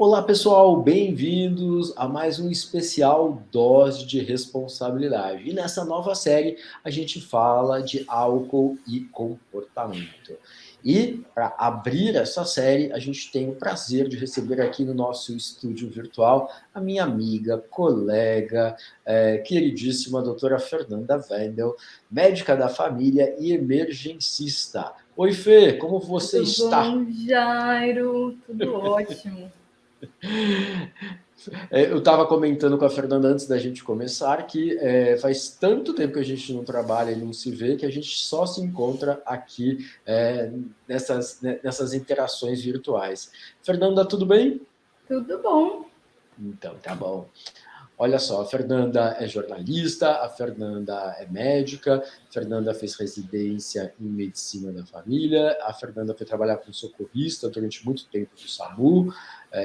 Olá, pessoal, bem-vindos a mais um especial Dose de Responsabilidade. E nessa nova série a gente fala de álcool e comportamento. E para abrir essa série, a gente tem o prazer de receber aqui no nosso estúdio virtual a minha amiga, colega, queridíssima doutora Fernanda Wendel, médica da família e emergencista. Oi, Fê, como você Tudo está? bom, Jairo? Tudo ótimo. Eu estava comentando com a Fernanda antes da gente começar que faz tanto tempo que a gente não trabalha e não se vê que a gente só se encontra aqui nessas interações virtuais. Fernanda, tudo bem? Tudo bom. Então, tá bom. Olha só, a Fernanda é jornalista, a Fernanda é médica, a Fernanda fez residência em medicina da família, a Fernanda foi trabalhar como socorrista durante muito tempo no SAMU,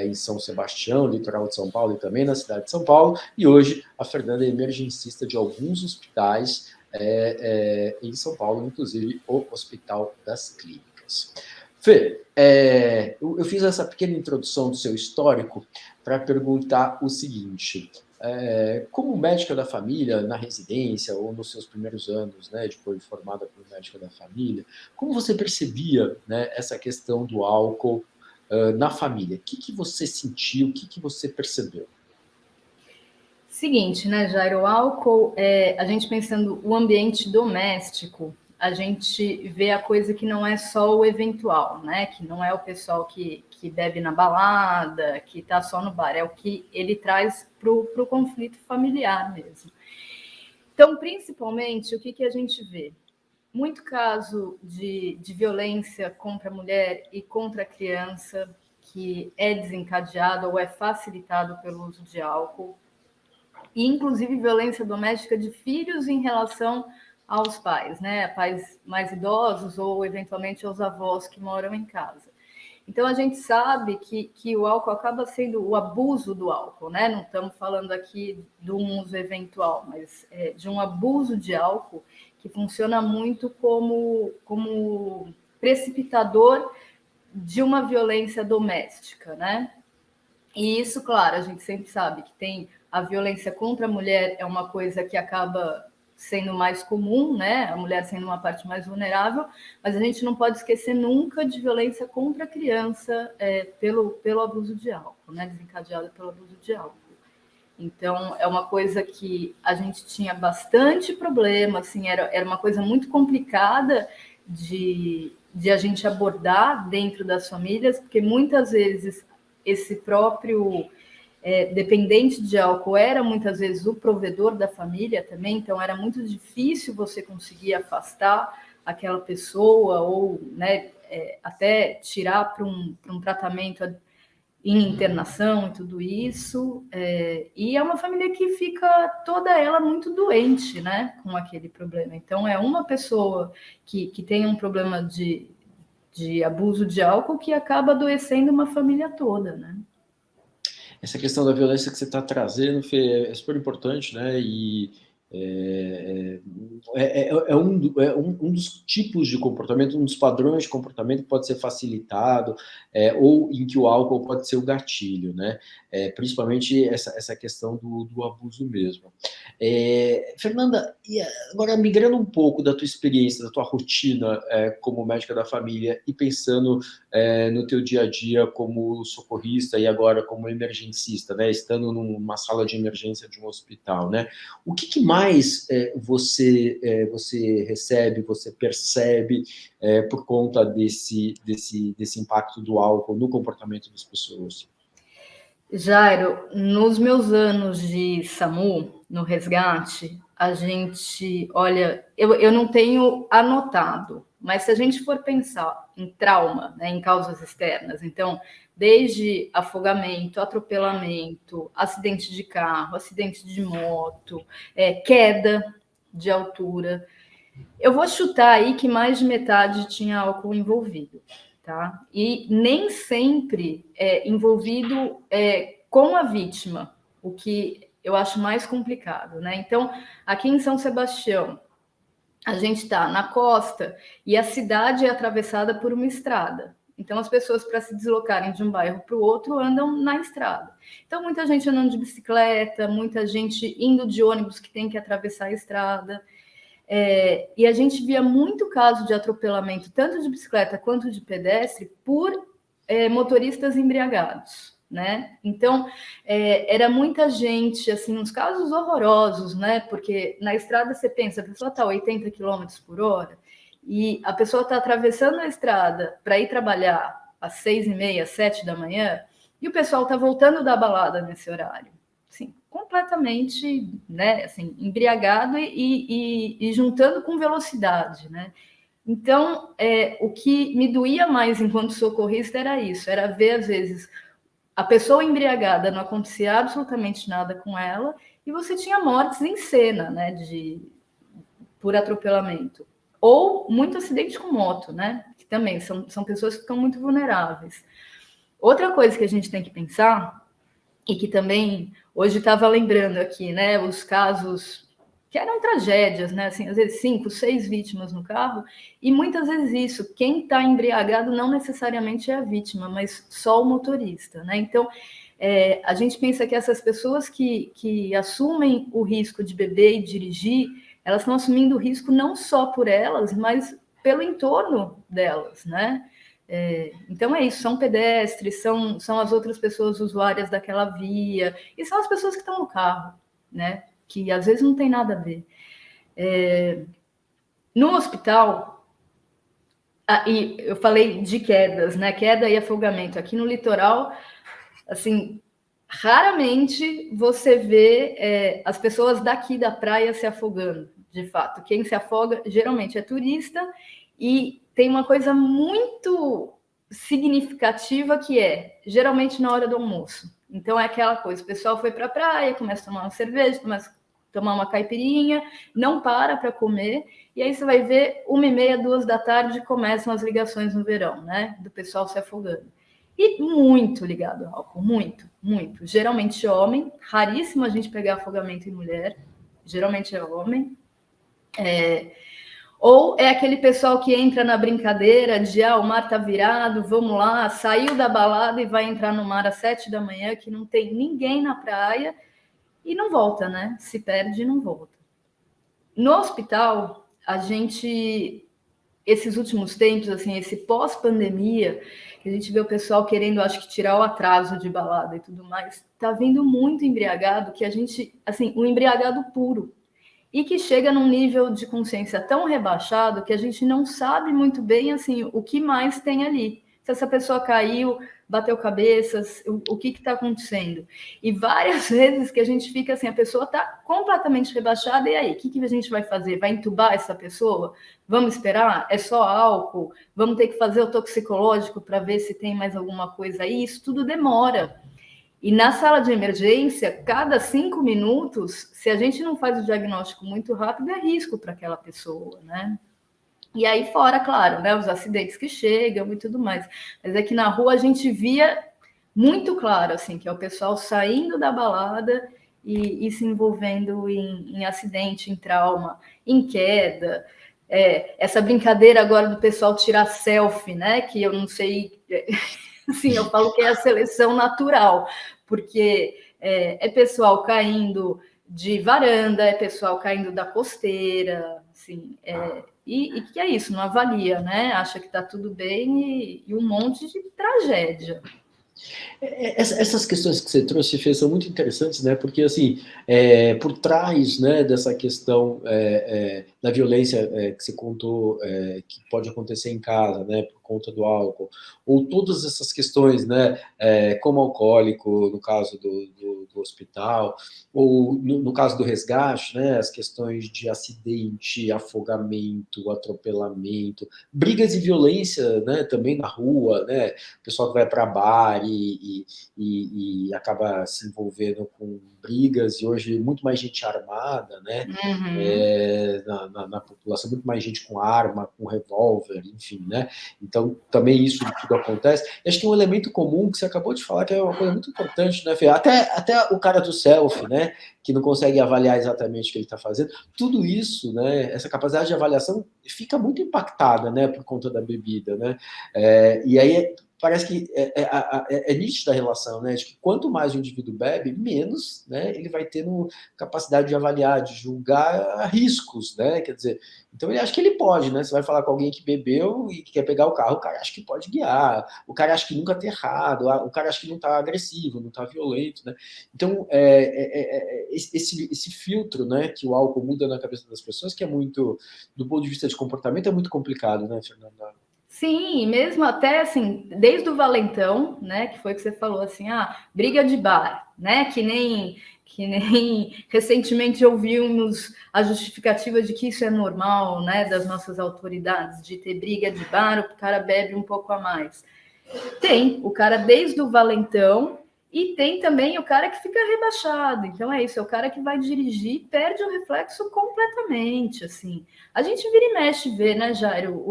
em São Sebastião, litoral de São Paulo e também na cidade de São Paulo, e hoje a Fernanda é emergencista de alguns hospitais em São Paulo, inclusive o Hospital das Clínicas. Fê, eu fiz essa pequena introdução do seu histórico para perguntar o seguinte: como médica da família, na residência ou nos seus primeiros anos, né, depois de formada como médica da família, como você percebia, né, essa questão do álcool na família? O que você sentiu, o que você percebeu? Seguinte, né, Jairo? O álcool, a gente pensando o ambiente doméstico, a gente vê a coisa que não é só o eventual, né? Que não é o pessoal que bebe na balada, que tá só no bar, é o que ele traz pro conflito familiar mesmo. Então, principalmente, o que a gente vê? Muito caso de violência contra a mulher e contra a criança, que é desencadeado ou é facilitado pelo uso de álcool, e inclusive violência doméstica de filhos em relação aos pais, né? Pais mais idosos ou eventualmente aos avós que moram em casa. Então a gente sabe que o álcool acaba sendo o abuso do álcool, né? Não estamos falando aqui de um uso eventual, mas de um abuso de álcool que funciona muito como precipitador de uma violência doméstica, né? E isso, claro, a gente sempre sabe que tem a violência contra a mulher, é uma coisa que acaba sendo mais comum, né? A mulher sendo uma parte mais vulnerável, mas a gente não pode esquecer nunca de violência contra a criança pelo abuso de álcool, né? Desencadeada pelo abuso de álcool. Então, é uma coisa que a gente tinha bastante problema, assim, era uma coisa muito complicada de a gente abordar dentro das famílias, porque muitas vezes esse próprio dependente de álcool era muitas vezes o provedor da família também, então era muito difícil você conseguir afastar aquela pessoa ou, né, até tirar para um tratamento em internação e tudo isso. E é uma família que fica toda ela muito doente, né, com aquele problema. Então, é uma pessoa que tem um problema de abuso de álcool que acaba adoecendo uma família toda, né? Essa questão da violência que você está trazendo, Fê, é super importante, né? E um dos tipos de comportamento, um dos padrões de comportamento que pode ser facilitado, ou em que o álcool pode ser o gatilho, né? Principalmente essa questão do abuso mesmo. Fernanda, e agora migrando um pouco da tua experiência, da tua rotina como médica da família e pensando no teu dia a dia como socorrista e agora como emergencista, né? Estando numa sala de emergência de um hospital, né? O que mais você recebe, você percebe por conta desse impacto do álcool no comportamento das pessoas? Jairo, nos meus anos de SAMU, no resgate, a gente, olha, eu não tenho anotado, mas se a gente for pensar em trauma, né, em causas externas, então, desde afogamento, atropelamento, acidente de carro, acidente de moto, queda de altura, eu vou chutar aí que mais de metade tinha álcool envolvido, tá? E nem sempre envolvido com a vítima, o que eu acho mais complicado, né? Então, aqui em São Sebastião, a gente está na costa e a cidade é atravessada por uma estrada. Então, as pessoas, para se deslocarem de um bairro para o outro, andam na estrada. Então, muita gente andando de bicicleta, muita gente indo de ônibus que tem que atravessar a estrada. E a gente via muito caso de atropelamento, tanto de bicicleta quanto de pedestre, por motoristas embriagados, né? Então, era muita gente, assim, uns casos horrorosos, né? Porque na estrada você pensa, a pessoa está a 80 km por hora, e a pessoa está atravessando a estrada para ir trabalhar às 6h30, 7 da manhã, e o pessoal está voltando da balada nesse horário. Assim, completamente, né, assim, embriagado e juntando com velocidade, né? Então, o que me doía mais enquanto socorrista era isso, era ver, às vezes, a pessoa embriagada, não acontecia absolutamente nada com ela, e você tinha mortes em cena, né, por atropelamento. Ou muito acidente com moto, né? Que também são pessoas que ficam muito vulneráveis. Outra coisa que a gente tem que pensar, e que também hoje estava lembrando aqui, né? Os casos que eram tragédias, né? Assim, às vezes 5, 6 vítimas no carro, e muitas vezes isso, quem está embriagado não necessariamente é a vítima, mas só o motorista, né? Então, a gente pensa que essas pessoas que assumem o risco de beber e dirigir, elas estão assumindo o risco não só por elas, mas pelo entorno delas, né? Então é isso, são pedestres, são as outras pessoas usuárias daquela via, e são as pessoas que estão no carro, né? Que às vezes não tem nada a ver. No hospital, e eu falei de quedas, né? Queda e afogamento. Aqui no litoral, assim, raramente você vê as pessoas daqui da praia se afogando, de fato. Quem se afoga geralmente é turista, e tem uma coisa muito significativa que geralmente na hora do almoço. Então é aquela coisa, o pessoal foi para a praia, começa a tomar uma cerveja, começa a tomar uma caipirinha, não para comer, e aí você vai ver 1h30, 2 da tarde, começam as ligações no verão, né? Do pessoal se afogando. E muito ligado ao álcool, muito, muito. Geralmente homem, raríssimo a gente pegar afogamento em mulher, geralmente é homem. Ou é aquele pessoal que entra na brincadeira de o mar tá virado, vamos lá, saiu da balada e vai entrar no mar às 7 da manhã, que não tem ninguém na praia, e não volta, né? Se perde e não volta. No hospital, a gente, esses últimos tempos, assim, esse pós-pandemia, que a gente vê o pessoal querendo, acho que, tirar o atraso de balada e tudo mais, tá vindo muito embriagado, que a gente, assim, um embriagado puro, e que chega num nível de consciência tão rebaixado que a gente não sabe muito bem, assim, o que mais tem ali. Se essa pessoa caiu, bateu cabeças, o que está acontecendo? E várias vezes que a gente fica assim, a pessoa está completamente rebaixada, e aí, o que a gente vai fazer? Vai entubar essa pessoa? Vamos esperar? É só álcool? Vamos ter que fazer o toxicológico para ver se tem mais alguma coisa aí? Isso tudo demora. E na sala de emergência, cada 5 minutos, se a gente não faz o diagnóstico muito rápido, é risco para aquela pessoa, né? E aí fora, claro, né, os acidentes que chegam e tudo mais. Mas é que na rua a gente via muito claro, assim, que é o pessoal saindo da balada e se envolvendo em acidente, em trauma, em queda. Essa brincadeira agora do pessoal tirar selfie, né? Que eu não sei... Sim, eu falo que é a seleção natural, porque é pessoal caindo de varanda, é pessoal caindo da costeira, assim, e que é isso, não avalia, né? Acha que está tudo bem e um monte de tragédia. Essas questões que você trouxe, Fê, são muito interessantes, né? Porque, assim, por trás, né, dessa questão da violência que você contou, que pode acontecer em casa, né, por conta do álcool, ou todas essas questões, né, como alcoólico, no caso do hospital, ou no caso do resgate, né, as questões de acidente, afogamento, atropelamento, brigas e violência, né, também na rua, né, o pessoal que vai para bar e acaba se envolvendo com brigas, e hoje muito mais gente armada, né? Uhum. Na população, muito mais gente com arma, com revólver, enfim, né? Então, Então, também isso tudo acontece. E acho que um elemento comum que você acabou de falar, que é uma coisa muito importante, né, Fê? Até o cara do selfie, né, que não consegue avaliar exatamente o que ele está fazendo, tudo isso, né, essa capacidade de avaliação fica muito impactada, né, por conta da bebida, né? E aí parece que é nítida a relação, né? De que quanto mais o indivíduo bebe, menos, né, ele vai ter capacidade de avaliar, de julgar riscos, né? Quer dizer, então ele acha que ele pode, né? Você vai falar com alguém que bebeu e que quer pegar o carro, o cara acha que pode guiar, o cara acha que nunca está errado, o cara acha que não está agressivo, não está violento, né? Então, esse filtro, né, que o álcool muda na cabeça das pessoas, que é muito, do ponto de vista de comportamento, é muito complicado, né, Fernanda? Sim, mesmo até assim, desde o valentão, né, que foi que você falou assim, briga de bar, né, que nem recentemente ouvimos a justificativa de que isso é normal, né, das nossas autoridades, de ter briga de bar, o cara bebe um pouco a mais. Tem o cara desde o valentão e tem também o cara que fica rebaixado. Então é isso, é o cara que vai dirigir, perde o reflexo completamente, assim. A gente vira e mexe vê, né, Jairo,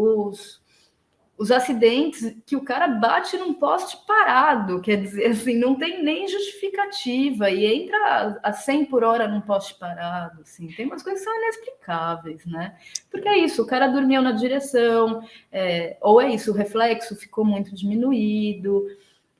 os acidentes que o cara bate num poste parado, quer dizer, assim, não tem nem justificativa e entra a 100 por hora num poste parado, assim, tem umas coisas que são inexplicáveis, né? Porque é isso, o cara dormiu na direção, ou é isso, o reflexo ficou muito diminuído,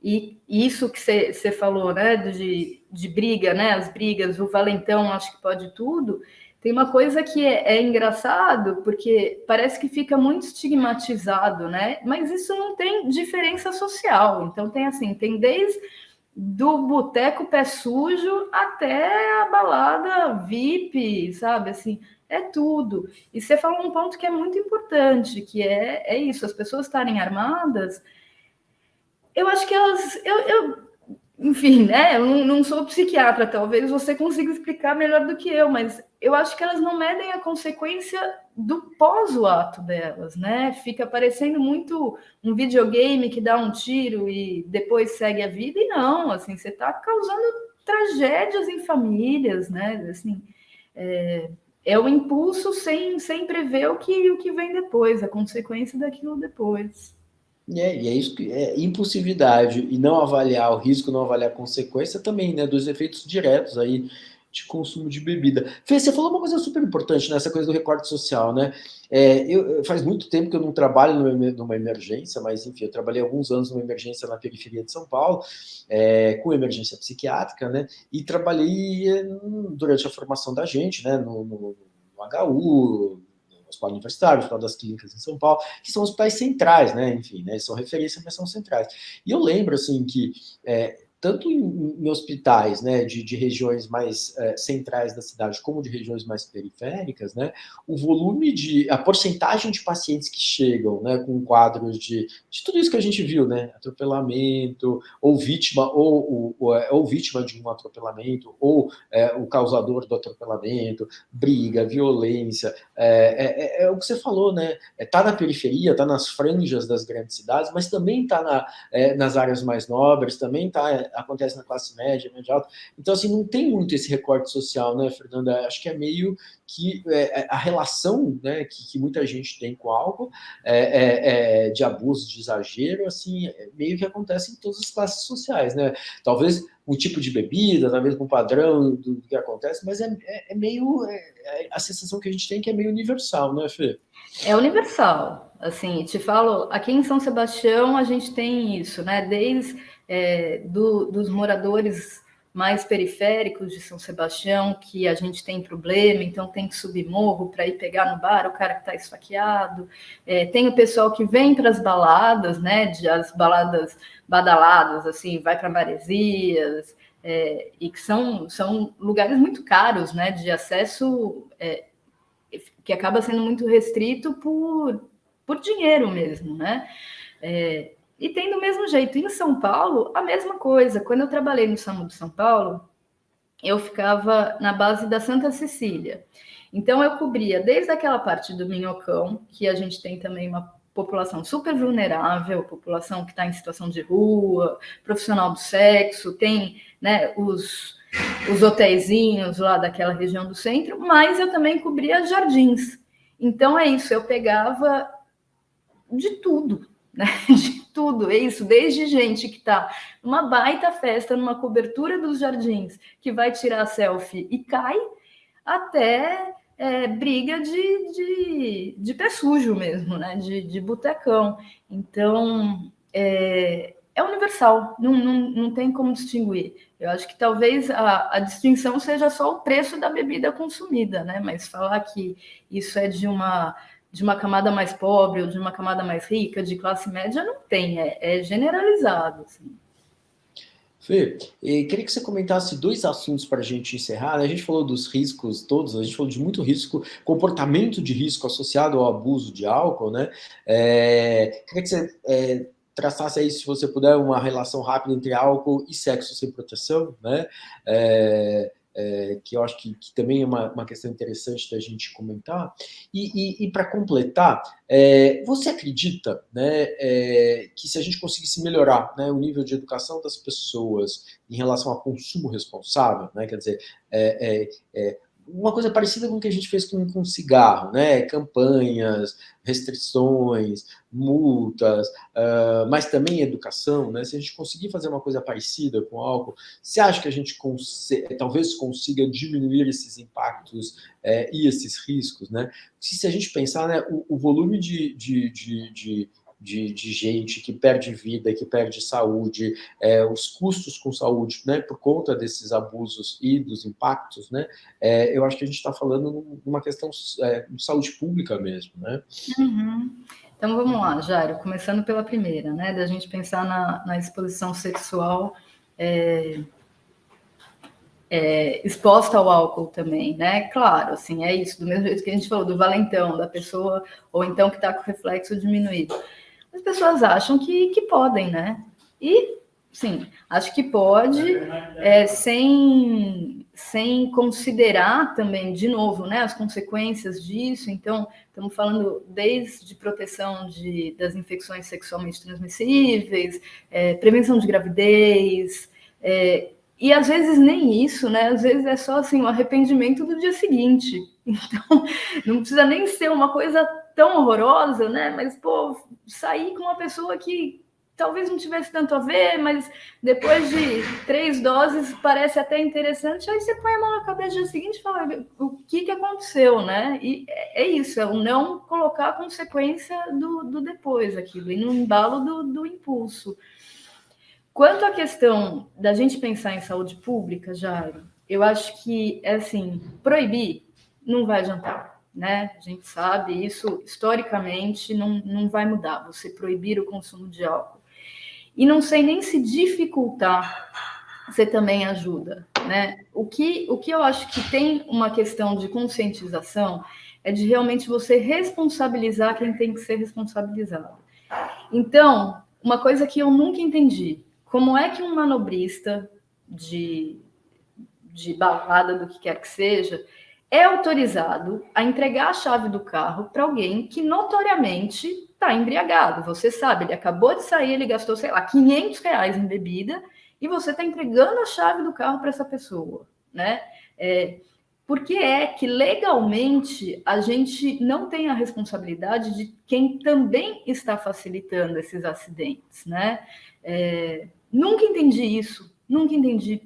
e isso que você falou, né, de briga, né, as brigas, o valentão acho que pode tudo. Tem uma coisa que é engraçado, porque parece que fica muito estigmatizado, né? Mas isso não tem diferença social. Então tem desde do boteco pé sujo até a balada VIP, sabe? Assim, é tudo. E você falou um ponto que é muito importante, que é isso, as pessoas estarem armadas. Eu acho que elas. Enfim, né? Eu não sou psiquiatra, talvez você consiga explicar melhor do que eu, mas eu acho que elas não medem a consequência do pós o ato delas, né? Fica parecendo muito um videogame que dá um tiro e depois segue a vida, e não, assim, você está causando tragédias em famílias, né? Assim, é o impulso sem prever o que vem depois, a consequência daquilo depois. E é isso que é impulsividade e não avaliar o risco, não avaliar a consequência também, né, dos efeitos diretos aí de consumo de bebida. Fê, você falou uma coisa super importante nessa coisa do recorte social, né? Faz muito tempo que eu não trabalho numa emergência, mas enfim, eu trabalhei alguns anos numa emergência na periferia de São Paulo, com emergência psiquiátrica, né? E trabalhei durante a formação da gente, né, no HU, Hospital Universitário, Hospital das Clínicas em São Paulo, que são hospitais centrais, né? Enfim, né? São referência, mas são centrais. E eu lembro, assim, que tanto em hospitais, né, de regiões mais centrais da cidade, como de regiões mais periféricas, né, o volume a porcentagem de pacientes que chegam, né, com quadros de tudo isso que a gente viu, né, atropelamento, ou vítima vítima de um atropelamento, ou o causador do atropelamento, briga, violência, é o que você falou, né, tá na periferia, tá nas franjas das grandes cidades, mas também tá nas áreas mais nobres, também acontece na classe média, média alta. Então, assim, não tem muito esse recorte social, né, Fernanda? Acho que é meio que a relação, né, que muita gente tem com o álcool, de abuso, de exagero, assim, meio que acontece em todas as classes sociais, né? Talvez um tipo de bebida, talvez um padrão do que acontece, mas é meio a sensação que a gente tem que é meio universal, né, Fê? É universal. Assim, te falo, aqui em São Sebastião a gente tem isso, né? Desde dos moradores mais periféricos de São Sebastião, que a gente tem problema, então tem que subir morro para ir pegar no bar o cara que está esfaqueado. Tem o pessoal que vem para as baladas, né? As baladas badaladas, assim, vai para Maresias, e que são lugares muito caros, né? De acesso, que acaba sendo muito restrito por dinheiro mesmo, né? E tem do mesmo jeito. Em São Paulo, a mesma coisa. Quando eu trabalhei no SAMU de São Paulo, eu ficava na base da Santa Cecília. Então, eu cobria desde aquela parte do Minhocão, que a gente tem também uma população super vulnerável, população que está em situação de rua, profissional do sexo, tem, né, os hotelzinhos lá daquela região do centro, mas eu também cobria jardins. Então, é isso, eu pegava de tudo, né? De tudo, é isso, desde gente que está numa baita festa, numa cobertura dos jardins, que vai tirar selfie e cai, até briga de pé sujo mesmo, né? De botecão. Então, é universal, não tem como distinguir. Eu acho que talvez a distinção seja só o preço da bebida consumida, né? Mas falar que isso é de uma camada mais pobre ou de uma camada mais rica, de classe média, não tem, é generalizado. Assim. Fê, queria que você comentasse 2 assuntos para a gente encerrar, né? A gente falou dos riscos todos, a gente falou de muito risco, comportamento de risco associado ao abuso de álcool, né? Queria que você traçasse aí, se você puder, uma relação rápida entre álcool e sexo sem proteção, né? Que eu acho que também é uma questão interessante da gente comentar. E para completar, você acredita, né, que se a gente conseguisse melhorar, né, o nível de educação das pessoas em relação ao consumo responsável, né, quer dizer, uma coisa parecida com o que a gente fez com cigarro, né, campanhas, restrições, multas, mas também educação, né, se a gente conseguir fazer uma coisa parecida com álcool, você acha que a gente talvez consiga diminuir esses impactos e esses riscos, né? Se a gente pensar, né, o volume de gente que perde vida, que perde saúde, os custos com saúde, né, por conta desses abusos e dos impactos, né, eu acho que a gente está falando numa questão de saúde pública mesmo, né? Uhum. Então vamos lá, Jairo, começando pela primeira, né, da gente pensar na exposição sexual exposta ao álcool também, né? Claro, assim, é isso, do mesmo jeito que a gente falou, do valentão, da pessoa, ou então que está com o reflexo diminuído. As pessoas acham que podem, né? E, sim, acho que pode, sem considerar também, de novo, né, as consequências disso. Então, estamos falando desde proteção das infecções sexualmente transmissíveis, prevenção de gravidez, e às vezes nem isso, né? Às vezes é só assim, o arrependimento do dia seguinte. Então, não precisa nem ser uma coisa tão horrorosa, né? Mas, pô, sair com uma pessoa que talvez não tivesse tanto a ver, mas depois de 3 doses parece até interessante, aí você põe a mão na cabeça no dia seguinte e fala o que aconteceu, né? E é isso, é o não colocar a consequência do depois, aquilo, e no embalo do impulso. Quanto à questão da gente pensar em saúde pública, Jairo, eu acho que, assim, proibir não vai adiantar, né? A gente sabe isso, historicamente, não vai mudar, você proibir o consumo de álcool. E não sei nem se dificultar, você também ajuda, né? O que eu acho que tem uma questão de conscientização é de realmente você responsabilizar quem tem que ser responsabilizado. Então, uma coisa que eu nunca entendi, como é que um manobrista de balada, do que quer que seja, é autorizado a entregar a chave do carro para alguém que notoriamente está embriagado? Você sabe, ele acabou de sair, ele gastou, sei lá, R$500 em bebida e você está entregando a chave do carro para essa pessoa, né? Por que é que legalmente a gente não tem a responsabilidade de quem também está facilitando esses acidentes, né? Nunca entendi isso, nunca entendi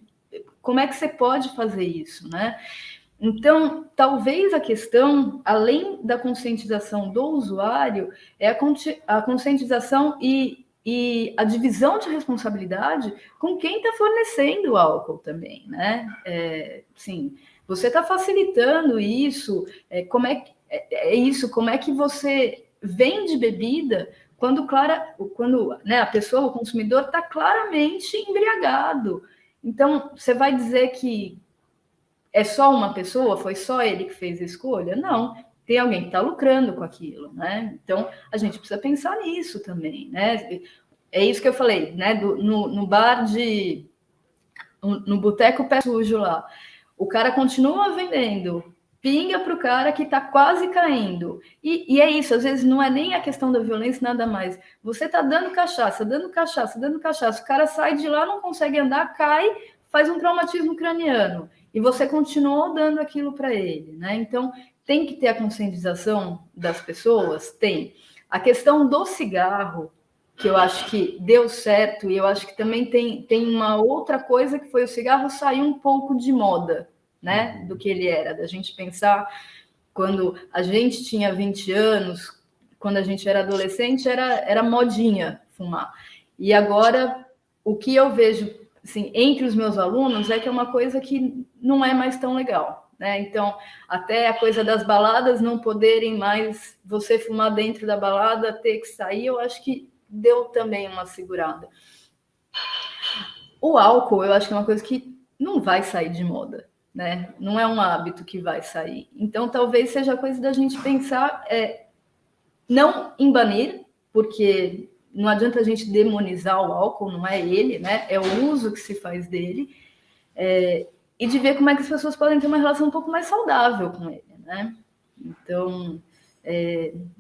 como é que você pode fazer isso, né? Então, talvez a questão, além da conscientização do usuário, é a conscientização e a divisão de responsabilidade com quem está fornecendo o álcool também, né? Sim, você está facilitando isso, como é que você vende bebida quando né, a pessoa, o consumidor, está claramente embriagado. Então, você vai dizer que é só uma pessoa? Foi só ele que fez a escolha? Não, tem alguém que está lucrando com aquilo, né? Então, a gente precisa pensar nisso também, né? É isso que eu falei, né? No bar no boteco pé sujo lá, o cara continua vendendo, pinga para o cara que está quase caindo. E é isso, às vezes não é nem a questão da violência, nada mais. Você está dando cachaça, o cara sai de lá, não consegue andar, cai, faz um traumatismo craniano. E você continuou dando aquilo para ele, né? Então, tem que ter a conscientização das pessoas? Tem. A questão do cigarro, que eu acho que deu certo, e eu acho que também tem uma outra coisa que foi o cigarro sair um pouco de moda, né, do que ele era, da gente pensar quando a gente tinha 20 anos, quando a gente era adolescente, era modinha fumar. E agora, o que eu vejo assim, entre os meus alunos é que é uma coisa que não é mais tão legal. Né? Então, até a coisa das baladas não poderem mais você fumar dentro da balada, ter que sair, eu acho que deu também uma segurada. O álcool, eu acho que é uma coisa que não vai sair de moda. Né? Não é um hábito que vai sair. Então, talvez seja a coisa da gente pensar não em banir, porque não adianta a gente demonizar o álcool, não é ele, né? É o uso que se faz dele, e de ver como é que as pessoas podem ter uma relação um pouco mais saudável com ele, né? Então,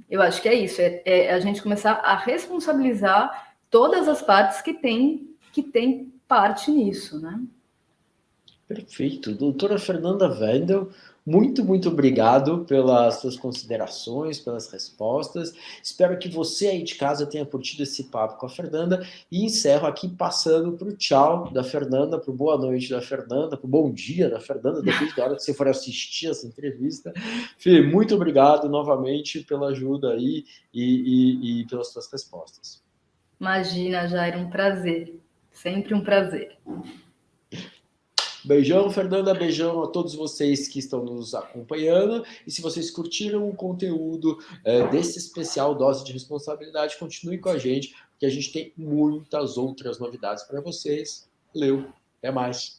eu acho que é isso, é a gente começar a responsabilizar todas as partes que tem parte nisso, né? Perfeito. Doutora Fernanda Wendel, muito, muito obrigado pelas suas considerações, pelas respostas. Espero que você aí de casa tenha curtido esse papo com a Fernanda e encerro aqui passando para o tchau da Fernanda, para o boa noite da Fernanda, para o bom dia da Fernanda, depende da hora que você for assistir essa entrevista. Fê, muito obrigado novamente pela ajuda aí e pelas suas respostas. Imagina, Jair, um prazer. Sempre um prazer. Beijão, Fernanda, beijão a todos vocês que estão nos acompanhando. E se vocês curtiram o conteúdo desse especial Dose de Responsabilidade, continue com a gente, porque a gente tem muitas outras novidades para vocês. Valeu, até mais.